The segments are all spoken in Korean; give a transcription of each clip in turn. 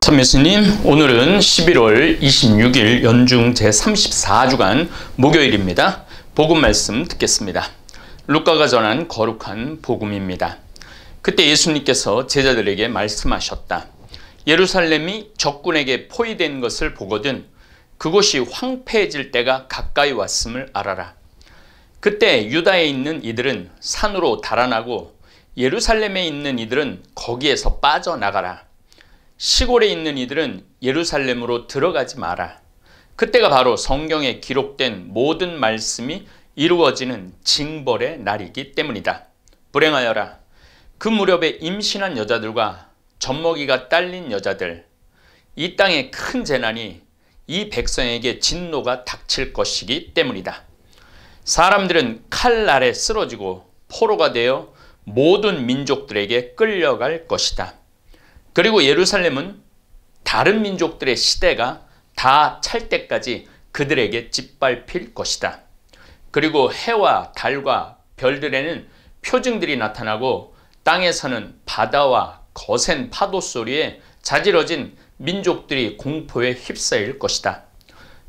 참예수님, 오늘은 11월 26일 연중 제34주간 목요일입니다. 복음 말씀 듣겠습니다. 루카가 전한 거룩한 복음입니다. 그때 예수님께서 제자들에게 말씀하셨다. 예루살렘이 적군에게 포위된 것을 보거든 그곳이 황폐해질 때가 가까이 왔음을 알아라. 그때 유다에 있는 이들은 산으로 달아나고 예루살렘에 있는 이들은 거기에서 빠져나가라. 시골에 있는 이들은 예루살렘으로 들어가지 마라. 그때가 바로 성경에 기록된 모든 말씀이 이루어지는 징벌의 날이기 때문이다. 불행하여라. 그 무렵에 임신한 여자들과 젖먹이가 딸린 여자들, 이 땅에 큰 재난이 이 백성에게 진노가 닥칠 것이기 때문이다. 사람들은 칼 아래 쓰러지고 포로가 되어 모든 민족들에게 끌려갈 것이다. 그리고 예루살렘은 다른 민족들의 시대가 다 찰 때까지 그들에게 짓밟힐 것이다. 그리고 해와 달과 별들에는 표징들이 나타나고 땅에서는 바다와 거센 파도 소리에 자지러진 민족들이 공포에 휩싸일 것이다.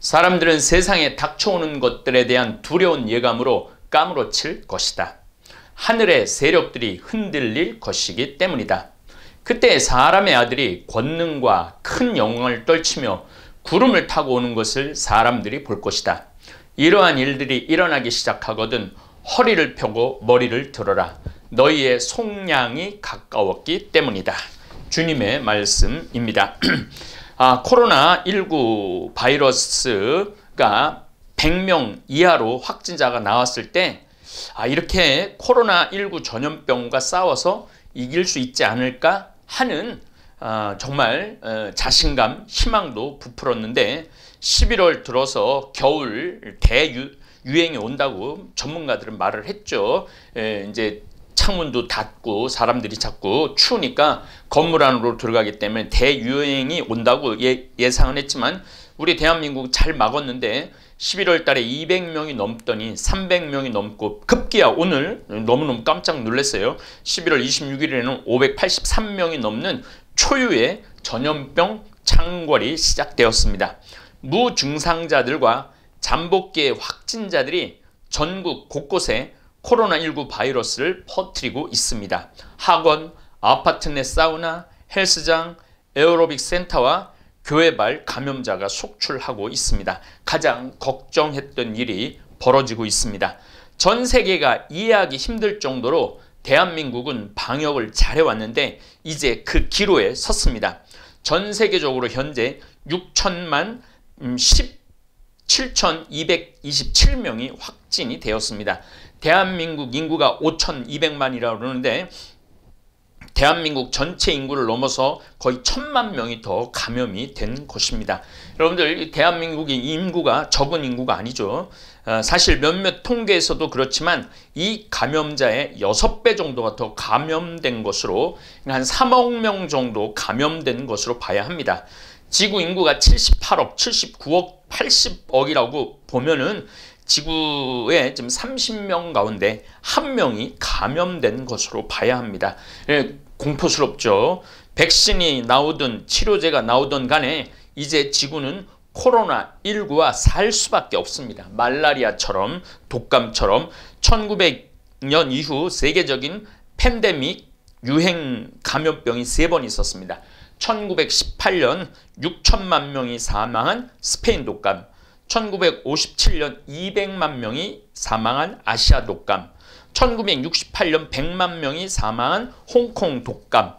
사람들은 세상에 닥쳐오는 것들에 대한 두려운 예감으로 까무러칠 것이다. 하늘의 세력들이 흔들릴 것이기 때문이다. 그때 사람의 아들이 권능과 큰 영광을 떨치며 구름을 타고 오는 것을 사람들이 볼 것이다. 이러한 일들이 일어나기 시작하거든 허리를 펴고 머리를 들어라. 너희의 속량이 가까웠기 때문이다. 주님의 말씀입니다. 코로나19 바이러스가 100명 이하로 확진자가 나왔을 때 이렇게 코로나19 전염병과 싸워서 이길 수 있지 않을까 하는 정말 자신감, 희망도 부풀었는데 11월 들어서 겨울 대유행이 온다고 전문가들은 말을 했죠. 이제 창문도 닫고 사람들이 자꾸 추우니까 건물 안으로 들어가기 때문에 대유행이 온다고 예상은 했지만 우리 대한민국 잘 막았는데 11월 달에 200명이 넘더니 300명이 넘고 급기야 오늘 너무너무 깜짝 놀랐어요. 11월 26일에는 583명이 넘는 초유의 전염병 창궐이 시작되었습니다. 무증상자들과 잠복기의 확진자들이 전국 곳곳에 코로나19 바이러스를 퍼뜨리고 있습니다. 학원, 아파트 내 사우나, 헬스장, 에어로빅 센터와 교회발 감염자가 속출하고 있습니다. 가장 걱정했던 일이 벌어지고 있습니다. 전 세계가 이해하기 힘들 정도로 대한민국은 방역을 잘해왔는데 이제 그 기로에 섰습니다. 전 세계적으로 현재 6천만 17,227명이 확진이 되었습니다. 대한민국 인구가 5,200만이라고 그러는데 대한민국 전체 인구를 넘어서 거의 1,000만 명이 더 감염이 된 것입니다. 여러분들 대한민국의 인구가 적은 인구가 아니죠. 사실 몇몇 통계에서도 그렇지만 이 감염자의 6배 정도가 더 감염된 것으로 한 3억 명 정도 감염된 것으로 봐야 합니다. 지구 인구가 78억, 79억, 80억이라고 보면은 지구에 지금 30명 가운데 1명이 감염된 것으로 봐야 합니다. 공포스럽죠. 백신이 나오든 치료제가 나오든 간에 이제 지구는 코로나19와 살 수밖에 없습니다. 말라리아처럼 독감처럼 1900년 이후 세계적인 팬데믹 유행 감염병이 3번 있었습니다. 1918년 6천만 명이 사망한 스페인 독감, 1957년 200만 명이 사망한 아시아 독감, 1968년 100만 명이 사망한 홍콩 독감,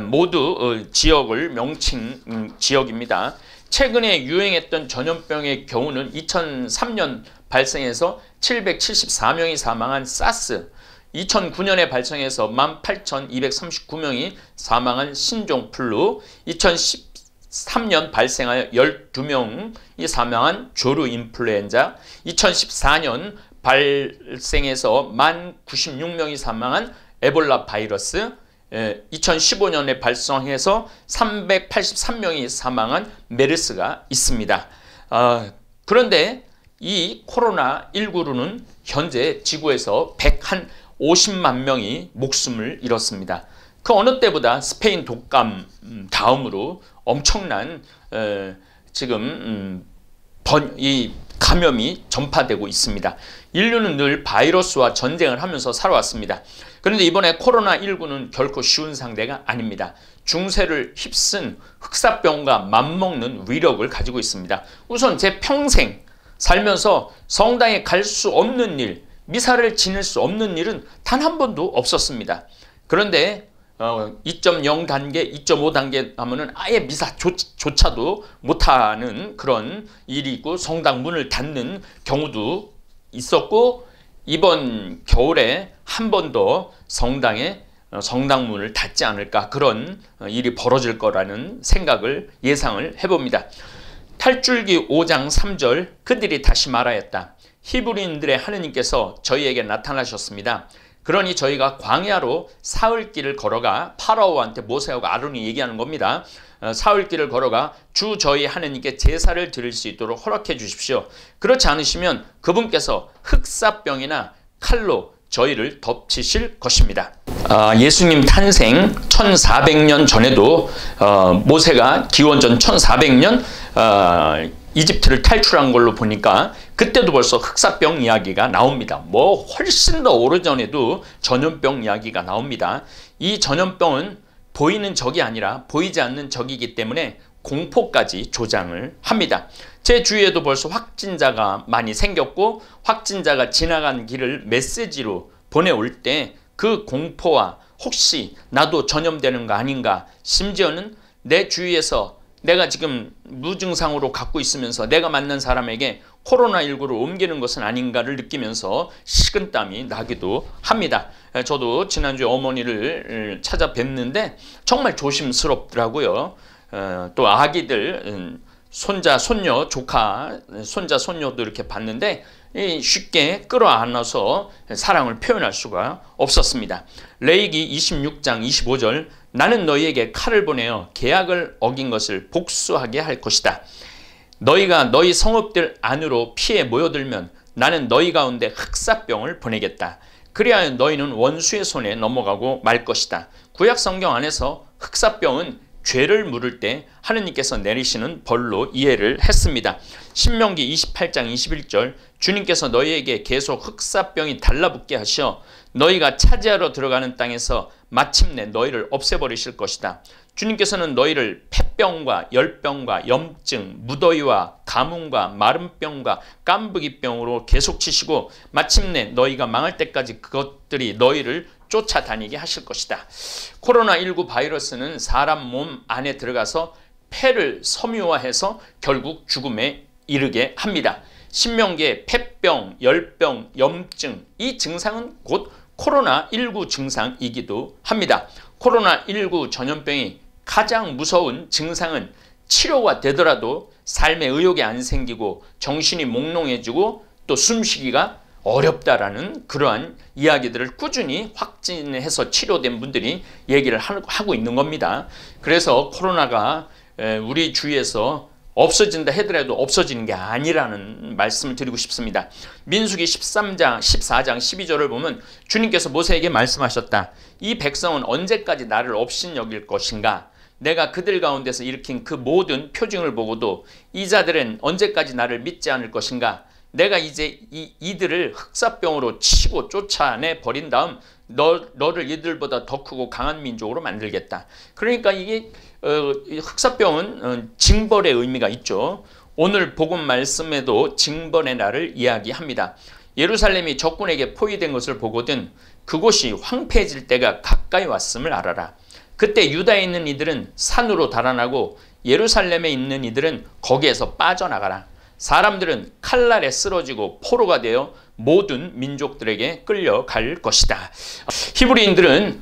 모두 지역을 명칭 지역입니다. 최근에 유행했던 전염병의 경우는 2003년 발생해서 774명이 사망한 사스, 2009년에 발생해서 18,239명이 사망한 신종플루, 2013년 발생하여 12명이 사망한 조류 인플루엔자, 2014년 발생해서 1096명이 사망한 에볼라 바이러스, 2015년에 발생해서 383명이 사망한 메르스가 있습니다. 그런데 이 코로나19로는 현재 지구에서 150만 명이 목숨을 잃었습니다. 그 어느 때보다 스페인 독감 다음으로 엄청난 지금 이 감염이 전파되고 있습니다. 인류는 늘 바이러스와 전쟁을 하면서 살아왔습니다. 그런데 이번에 코로나19는 결코 쉬운 상대가 아닙니다. 중세를 휩쓴 흑사병과 맞먹는 위력을 가지고 있습니다. 우선 제 평생 살면서 성당에 갈 수 없는 일, 미사를 지낼 수 없는 일은 단 한 번도 없었습니다. 그런데 2.0 단계, 2.5 단계 하면은 아예 미사조차도 못하는 그런 일이 있고 성당 문을 닫는 경우도 있었고, 이번 겨울에 한 번 더 성당 문을 닫지 않을까, 그런 일이 벌어질 거라는 생각을 예상을 해봅니다. 탈줄기 5장 3절, 그들이 다시 말하였다. 히브리인들의 하느님께서 저희에게 나타나셨습니다. 그러니 저희가 광야로 사흘길을 걸어가, 파라오한테 모세하고 아론이 얘기하는 겁니다. 사흘길을 걸어가 주 저희 하느님께 제사를 드릴 수 있도록 허락해 주십시오. 그렇지 않으시면 그분께서 흑사병이나 칼로 저희를 덮치실 것입니다. 예수님 탄생 1400년 전에도 모세가 기원전 1400년 이집트를 탈출한 걸로 보니까 그때도 벌써 흑사병 이야기가 나옵니다. 뭐 훨씬 더 오래전에도 전염병 이야기가 나옵니다. 이 전염병은 보이는 적이 아니라 보이지 않는 적이기 때문에 공포까지 조장을 합니다. 제 주위에도 벌써 확진자가 많이 생겼고, 확진자가 지나간 길을 메시지로 보내올 때 그 공포와 혹시 나도 전염되는 거 아닌가, 심지어는 내 주위에서 내가 지금 무증상으로 갖고 있으면서 내가 만난 사람에게 코로나19를 옮기는 것은 아닌가를 느끼면서 식은땀이 나기도 합니다. 저도 지난주에 어머니를 찾아뵀는데 정말 조심스럽더라고요. 또 아기들, 손자, 손녀, 조카, 손자, 손녀도 이렇게 봤는데 쉽게 끌어안아서 사랑을 표현할 수가 없었습니다. 레위기 26장 25절, 나는 너희에게 칼을 보내어 계약을 어긴 것을 복수하게 할 것이다. 너희가 너희 성읍들 안으로 피해 모여들면 나는 너희 가운데 흑사병을 보내겠다. 그리하여 너희는 원수의 손에 넘어가고 말 것이다. 구약 성경 안에서 흑사병은 죄를 물을 때 하느님께서 내리시는 벌로 이해를 했습니다. 신명기 28장 21절, 주님께서 너희에게 계속 흑사병이 달라붙게 하셔 너희가 차지하러 들어가는 땅에서 마침내 너희를 없애버리실 것이다. 주님께서는 너희를 폐병과 열병과 염증, 무더위와 가뭄과 마른병과 깜부기병으로 계속 치시고 마침내 너희가 망할 때까지 그것들이 너희를 쫓아다니게 하실 것이다. 코로나19 바이러스는 사람 몸 안에 들어가서 폐를 섬유화해서 결국 죽음에 이르게 합니다. 신명기의 폐병, 열병, 염증, 이 증상은 곧 코로나19 증상이기도 합니다. 코로나19 전염병이 가장 무서운 증상은 치료가 되더라도 삶의 의욕이 안 생기고 정신이 몽롱해지고 또 숨쉬기가 어렵다라는 그러한 이야기들을 꾸준히 확진해서 치료된 분들이 얘기를 하고 있는 겁니다. 그래서 코로나가 우리 주위에서 없어진다 하더라도 없어지는 게 아니라는 말씀을 드리고 싶습니다. 민수기 14장 12절을 보면 주님께서 모세에게 말씀하셨다. 이 백성은 언제까지 나를 업신여길 것인가? 내가 그들 가운데서 일으킨 그 모든 표징을 보고도 이 자들은 언제까지 나를 믿지 않을 것인가? 내가 이제 이들을 흑사병으로 치고 쫓아내 버린 다음 너를 이들보다 더 크고 강한 민족으로 만들겠다. 그러니까 이게 흑사병은 징벌의 의미가 있죠. 오늘 복음 말씀에도 징벌의 날을 이야기합니다. 예루살렘이 적군에게 포위된 것을 보거든 그곳이 황폐해질 때가 가까이 왔음을 알아라. 그때 유다에 있는 이들은 산으로 달아나고 예루살렘에 있는 이들은 거기에서 빠져나가라. 사람들은 칼날에 쓰러지고 포로가 되어 모든 민족들에게 끌려갈 것이다. 히브리인들은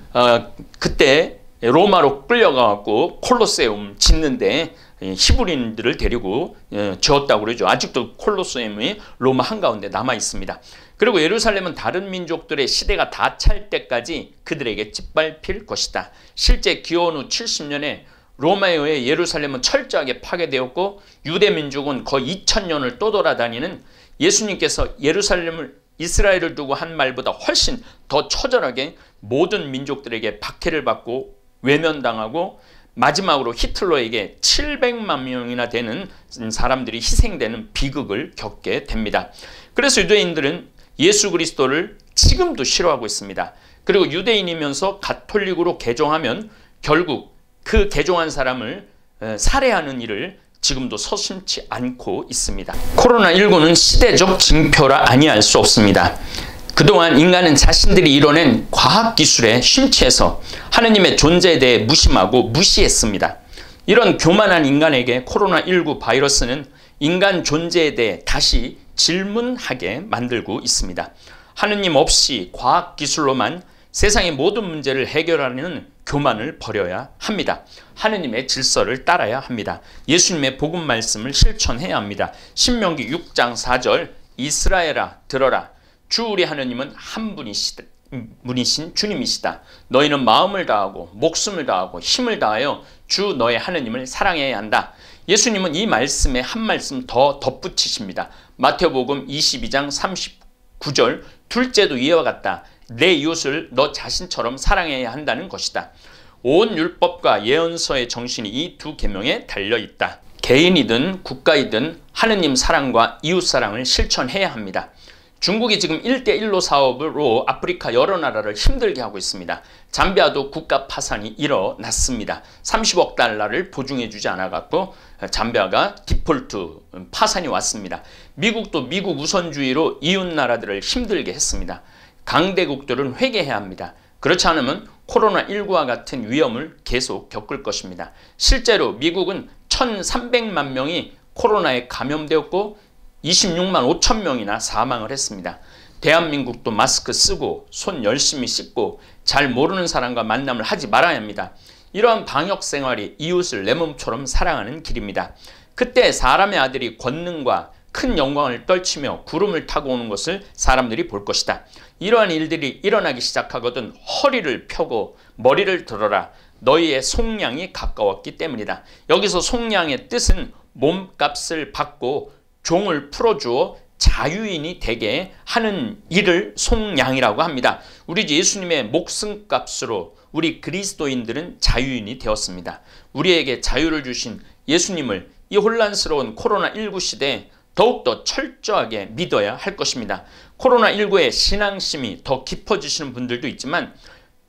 그때 로마로 끌려가고 콜로세움 짓는데 히브리인들을 데리고 지었다고 그러죠. 아직도 콜로세움이 로마 한가운데 남아 있습니다. 그리고 예루살렘은 다른 민족들의 시대가 다 찰 때까지 그들에게 짓밟힐 것이다. 실제 기원 후 70년에 로마에 의해 예루살렘은 철저하게 파괴되었고 유대 민족은 거의 2000년을 떠돌아다니는 예수님께서 예루살렘을 이스라엘을 두고 한 말보다 훨씬 더 처절하게 모든 민족들에게 박해를 받고 외면당하고 마지막으로 히틀러에게 700만 명이나 되는 사람들이 희생되는 비극을 겪게 됩니다. 그래서 유대인들은 예수 그리스도를 지금도 싫어하고 있습니다. 그리고 유대인이면서 가톨릭으로 개종하면 결국 그 개종한 사람을 살해하는 일을 지금도 서슴지 않고 있습니다. 코로나19는 시대적 징표라 아니할 수 없습니다. 그동안 인간은 자신들이 이뤄낸 과학기술에 심취해서 하느님의 존재에 대해 무심하고 무시했습니다. 이런 교만한 인간에게 코로나19 바이러스는 인간 존재에 대해 다시 질문하게 만들고 있습니다. 하느님 없이 과학기술로만 세상의 모든 문제를 해결하는 교만을 버려야 합니다. 하느님의 질서를 따라야 합니다. 예수님의 복음 말씀을 실천해야 합니다. 신명기 6장 4절 이스라엘아 들어라. 주 우리 하느님은 한 분이신 주님이시다. 너희는 마음을 다하고 목숨을 다하고 힘을 다하여 주 너의 하느님을 사랑해야 한다. 예수님은 이 말씀에 한 말씀 더 덧붙이십니다. 마태복음 22장 39절 둘째도 이와 같다. 내 이웃을 너 자신처럼 사랑해야 한다는 것이다. 온 율법과 예언서의 정신이 이 두 계명에 달려있다. 개인이든 국가이든 하느님 사랑과 이웃 사랑을 실천해야 합니다. 중국이 지금 1대1로 사업으로 아프리카 여러 나라를 힘들게 하고 있습니다. 잠비아도 국가 파산이 일어났습니다. 30억 달러를 보증해 주지 않아갖고 잠비아가 디폴트 파산이 왔습니다. 미국도 미국 우선주의로 이웃 나라들을 힘들게 했습니다. 강대국들은 회개해야 합니다. 그렇지 않으면 코로나19와 같은 위험을 계속 겪을 것입니다. 실제로 미국은 1,300만 명이 코로나에 감염되었고 26만 5천 명이나 사망을 했습니다. 대한민국도 마스크 쓰고 손 열심히 씻고 잘 모르는 사람과 만남을 하지 말아야 합니다. 이러한 방역 생활이 이웃을 내 몸처럼 사랑하는 길입니다. 그때 사람의 아들이 권능과 큰 영광을 떨치며 구름을 타고 오는 것을 사람들이 볼 것이다. 이러한 일들이 일어나기 시작하거든 허리를 펴고 머리를 들어라. 너희의 속량이 가까웠기 때문이다. 여기서 속량의 뜻은 몸값을 받고 종을 풀어주어 자유인이 되게 하는 일을 속량이라고 합니다. 우리 예수님의 목숨값으로 우리 그리스도인들은 자유인이 되었습니다. 우리에게 자유를 주신 예수님을 이 혼란스러운 코로나19 시대에 더욱더 철저하게 믿어야 할 것입니다. 코로나19의 신앙심이 더 깊어지시는 분들도 있지만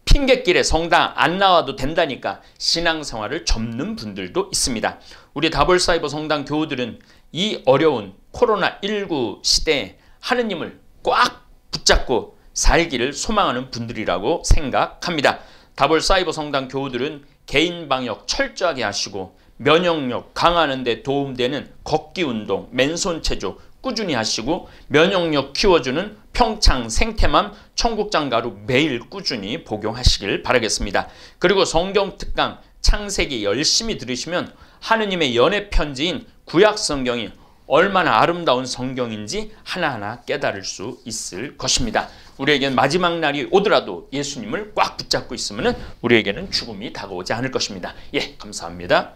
핑곗길에 성당 안 나와도 된다니까 신앙생활을 접는 분들도 있습니다. 우리 다볼사이버 성당 교우들은 이 어려운 코로나19 시대에 하느님을 꽉 붙잡고 살기를 소망하는 분들이라고 생각합니다. 다볼사이버 성당 교우들은 개인 방역 철저하게 하시고 면역력 강화하는 데 도움되는 걷기 운동, 맨손 체조 꾸준히 하시고 면역력 키워주는 평창 생태맘 청국장 가루 매일 꾸준히 복용하시길 바라겠습니다. 그리고 성경 특강 창세기 열심히 들으시면 하느님의 연애 편지인 구약 성경이 얼마나 아름다운 성경인지 하나하나 깨달을 수 있을 것입니다. 우리에게는 마지막 날이 오더라도 예수님을 꽉 붙잡고 있으면 우리에게는 죽음이 다가오지 않을 것입니다. 예, 감사합니다.